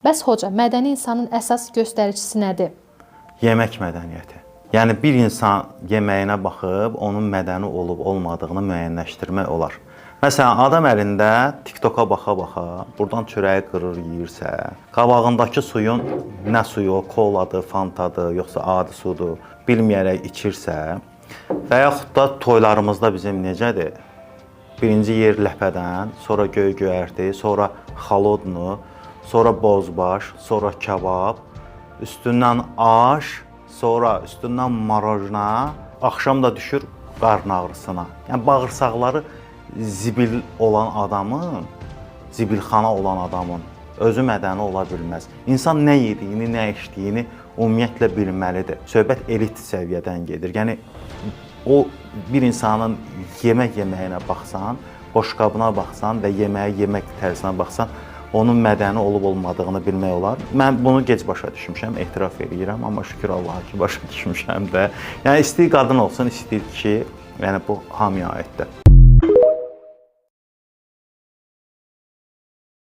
Bəs hoca, mədəni insanın əsas göstəricisi nədir? Yemək mədəniyyəti. Yəni bir insan yeməyinə baxıb onun mədəni olub olmadığını müəyyənləşdirmək olar. Məsələn, adam əlində TikToka baxa-baxa buradan çörəyi qırır, yeyirsə, qabağındakı suyun nə suyu, koladır, fantadır, yoxsa adi sudur, bilməyərək içirsə və yaxud da toylarımızda bizim necədir? Birinci yer ləpədən, sonra göy-göyərti, sonra xalodnu, sonra bozbaş, sonra kabab, üstündən aş, sonra üstündən marojna, axşam da düşür qarın ağrısına. Yəni bağırsaqları zibil olan adamın, zibilxana olan adamın özü mədəni ola bilməz. İnsan nə yediyini, nə içdiyini ümumiyyətlə bilməlidir. Söhbət elit səviyyədən gedir. Yəni o bir insanın yemək yeməyinə baxsan, boşqabına baxsan və yeməyi yemək tərzinə baxsan, onun mədəni olub-olmadığını bilmək olar. Mən bunu gec başa düşmüşəm, etiraf edirəm, amma şükür Allaha ki, başa düşmüşəm də. Yəni istəyir qadın olsun, istəyir ki, yəni bu hamıya aiddir.